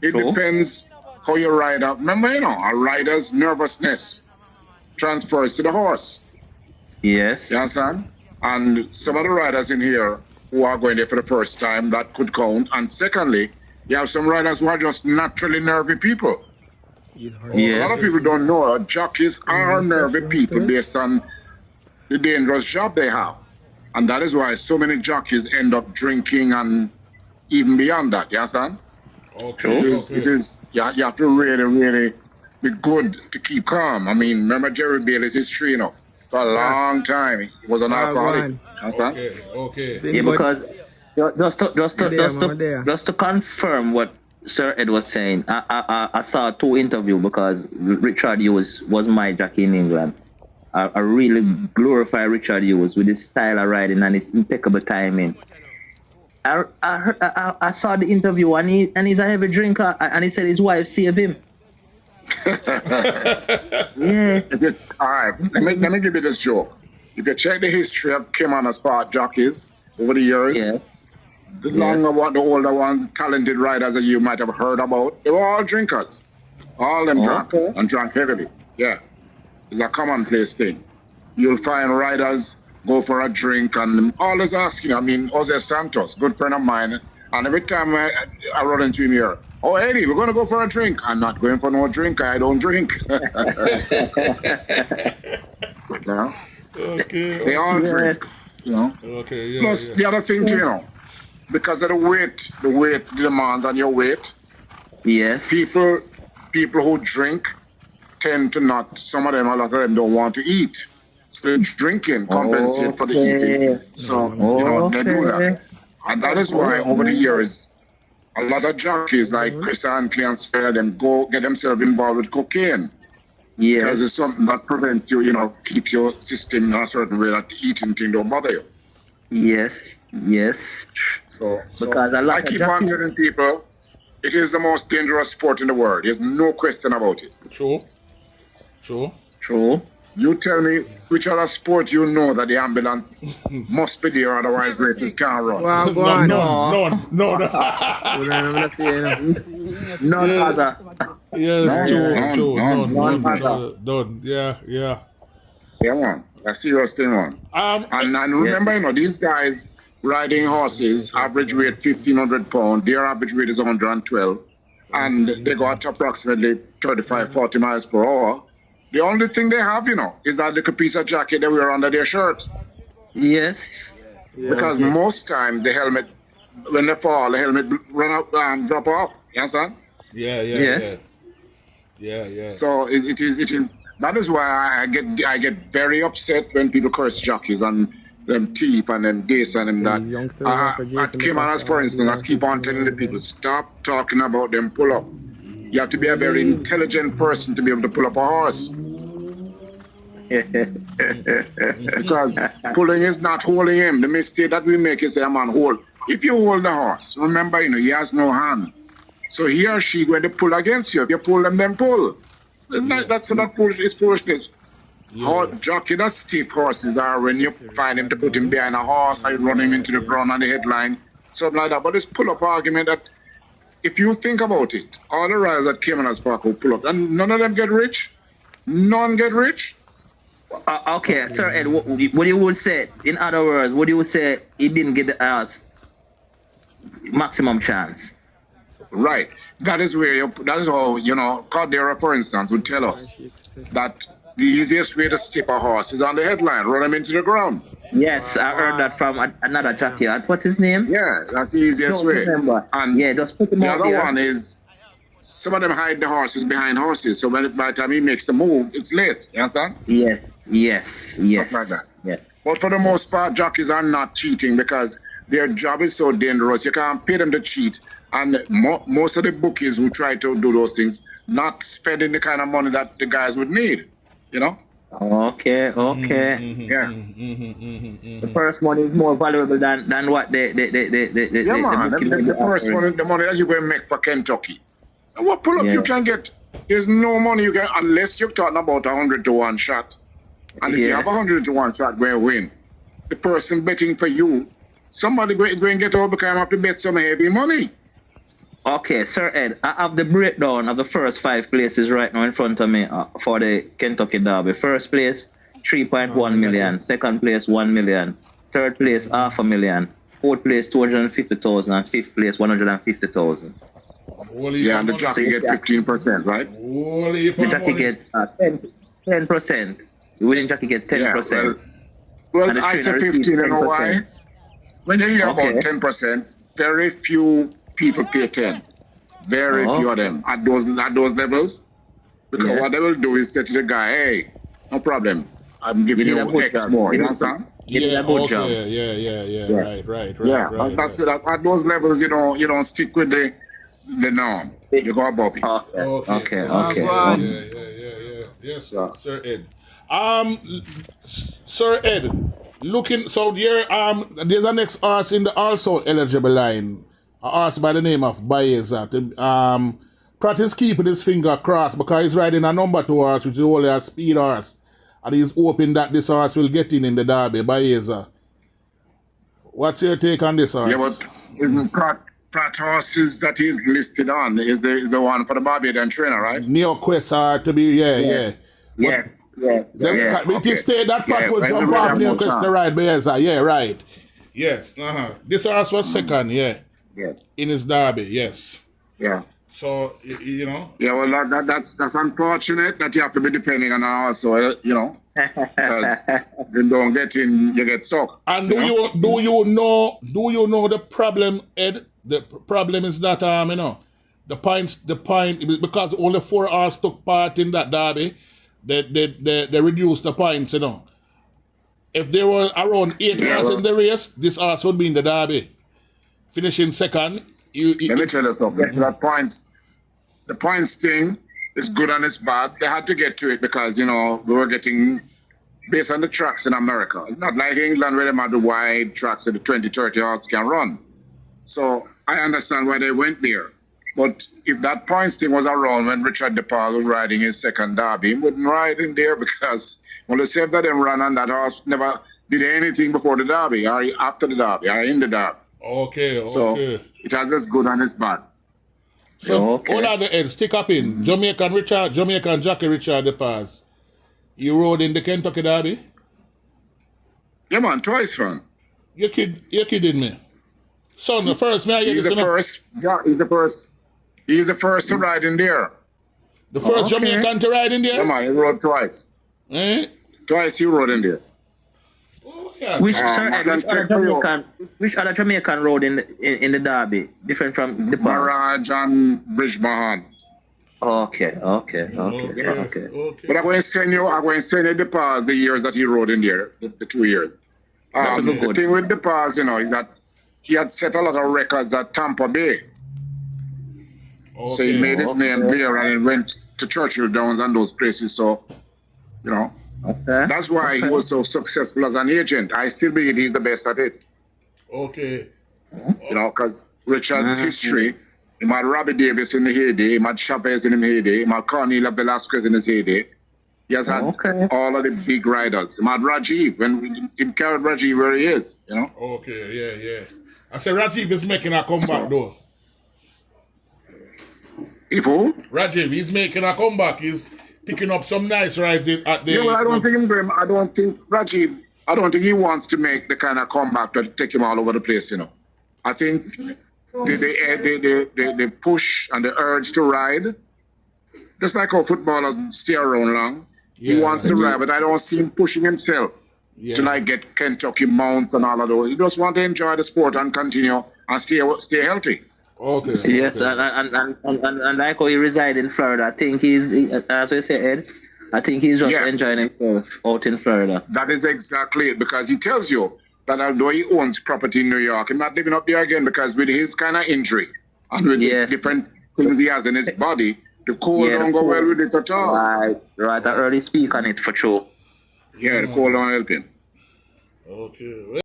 It True. depends how you ride up. Remember, a rider's nervousness transfers to the horse. You Yes. understand? And some of the riders in here who are going there for the first time, that could count. And secondly, you have some riders who are just naturally nervy people. A lot of people Yes. don't know jockeys are nervy people based on the dangerous job they have. And that is why so many jockeys end up drinking and even beyond that. You understand? Okay, True. It is, you have to really, really be good to keep calm. I mean, remember Jerry Bailey's history, for a long time. He was an alcoholic. Understand? okay. Yeah, because just to confirm what Sir Ed was saying, I saw two interviews because Richard Hughes was my jockey in England. I really glorify Richard Hughes with his style of riding and his impeccable timing. I saw the interview and he's a heavy drinker and he said his wife saved him. Yeah. All right, let me give you this joke. If you check the history of Cayman Park jockeys over the years, Yeah. the longer one, the older ones, talented riders that you might have heard about, they were all drinkers. All them drank and drank heavily. Yeah. It's a commonplace thing. You'll find riders go for a drink and always asking. I mean, Jose Santos, good friend of mine, and every time I run into him here, oh, Eddie, we're going to go for a drink. I'm not going for no drink. I don't drink. No? Okay. They all drink, Okay, yeah. Plus, the other thing, because of the weight demands on your weight, Yes. people who drink tend to not, some of them, a lot of them don't want to eat. So drinking compensate for the eating. So, they do that. And that is why over the years, a lot of jockeys like Chris Antley and Sir, them go get themselves involved with cocaine. Yes. Because it's something that prevents you, keeps your system in a certain way that the eating thing don't bother you. Yes. So Because a lot I of keep on jockeys- telling people, it is the most dangerous sport in the world. There's no question about it. True. True. You tell me which other sport you know that the ambulance must be there, otherwise races can't run. Wow, go on. None. No other. Yes, true. None. None. Yeah. Yeah, man. A serious thing, man. And remember, these guys riding horses, average weight 1,500 pounds, their average weight is 112, and they got approximately 35, 40 miles per hour. The only thing they have, is that little piece of jacket they wear under their shirt. Yes. Because most time the helmet, when they fall, the helmet run up and drop off. You understand? Yes. Yeah. So it is. That is why I get very upset when people curse jockeys and them teeth and them this and them that. At Cayman, for instance, I keep on telling the people, stop talking about them pull up. You have to be a very intelligent person to be able to pull up a horse. Because pulling is not holding him. The mistake that we make is say, man, hold. If you hold the horse, remember, he has no hands. So he or she going to pull against you. If you pull them, then pull. That's not foolishness. How jockey that stiff horses are when you find him to put him behind a horse, or you run him into the ground on the headline, something like that. But this pull-up argument that, if you think about it, all the riders that came in as Park who pull up, and none of them get rich. None get rich. Okay, Sir Ed, what you would say, in other words, what you would say he didn't get the maximum chance? Right. That is how, Cordera, for instance, would tell us that the easiest way to stip a horse is on the headline, run him into the ground. Yes, I heard that from another jockey. What's his name? Yeah, that's the easiest way. Remember. And just put him the out other there. one is, some of them hide the horses behind horses, so by the time he makes the move, it's late. You understand? Yes. Stuff like that. Yes. But for the most part, jockeys are not cheating because their job is so dangerous. You can't pay them to cheat. And most of the bookies who try to do those things, not spending the kind of money that the guys would need. Okay. Yeah. The first one is more valuable than what the first one, the money that you going to make for Kentucky. And what pull up you can get? There's no money you can, unless you're talking about 100 to 1 shot. And if you have 100 to 1 shot, going to win. The person betting for you, somebody is going to get over because I have to bet some heavy money. Okay, Sir Ed, I have the breakdown of the first 5 places right now in front of me for the Kentucky Derby. First place, 3.1 million. Second place, 1 million. Third place, $500,000. Fourth place, 250,000. And fifth place, 150,000. Yeah, and the jockey get 15%, right? The jockey get 10%. The winning jockey get 10%. Well, I say 15, you know why? When you hear about 10%, very few people pay 10. Very few of them at those levels. Because what they will do is say to the guy, hey, no problem. I'm giving you X more. You understand? Yeah, right. That's it. At those levels, you don't stick with the norm. You go above it. Okay. Yeah. Yes, Sir Ed. Sir Ed, looking so here there's a next horse in the also eligible line. A horse by the name of Baeza. Pratt is keeping his finger crossed because he's riding a number 2 horse, which is only a speed horse. And he's hoping that this horse will get in the Derby, Baeza. What's your take on this horse? Yeah, but Pratt horses that he's listed on is the one for the Barbadian trainer, right? Neo Quest are to be, yeah. It is stated that Pratt was jump off Neo Quest to ride Baeza, yeah, right. Yes, This horse was second, in his Derby, yes. Yeah. So, you know. Yeah, well, that's unfortunate that you have to be depending on our also, because you don't get in, you get stuck. And do you know the problem, Ed? The problem is that the point because only 4 hours took part in that Derby, they reduced the points, If there were around 8 hours in the race, this horse would be in the Derby. Finishing second. Let me tell you something. So the points thing is good and it's bad. They had to get to it because, we were getting, based on the tracks in America. It's not like England where they have the wide tracks that the 20, 30 horses can run. So I understand why they went there. But if that points thing was around when Richard DePaul was riding his second Derby, he wouldn't ride in there because, well, the same that them run on that horse never did anything before the Derby or after the Derby or in the Derby. Okay. So it has its good and its bad. So all of the Ed, stick up in. Jamaican Jockey Richard DePaz. You rode in the Kentucky Derby? Yeah, man, twice, man. You're kidding me. Son, the first man. He's the first. He's the first to ride in there. The first Jamaican to ride in there? Yeah, man, he rode twice. Twice he rode in there. Which other Jamaican rode in the Derby, different from the Maraj and Bridge Mahan. Okay. But I'm going to send you the past the years that he rode in there, the 2 years. The thing with the past, is that he had set a lot of records at Tampa Bay. So he made his name there and went to Churchill Downs and those places. So, that's why he was so successful as an agent. I still believe he's the best at it. Okay. Because Richard's history, he had Robbie Davis in the heyday, he had Chavez in the heyday, he had Cornelia Velasquez in his heyday. He has had all of the big riders. He had Rajiv, when he carried Rajiv where he is, Okay, yeah. I said Rajiv is making a comeback though. If who? Rajiv, he's making a comeback. He's picking up some nice rides at the... Yeah, well, I don't think Rajiv, I don't think he wants to make the kind of comeback that take him all over the place, I think the push and the urge to ride, just like how footballers stay around long, he wants to ride, but I don't see him pushing himself to get Kentucky mounts and all of those. He just want to enjoy the sport and continue and stay healthy. Okay. Yes, and like how he reside in Florida, I think he's, as we said, I think he's just enjoying himself out in Florida. That is exactly it, because he tells you that although he owns property in New York, he's not living up there again because with his kind of injury and with the different things he has in his body, the cold don't go well with it at all. Right. I already speak on it for sure. Yeah, the cold don't help him. Okay.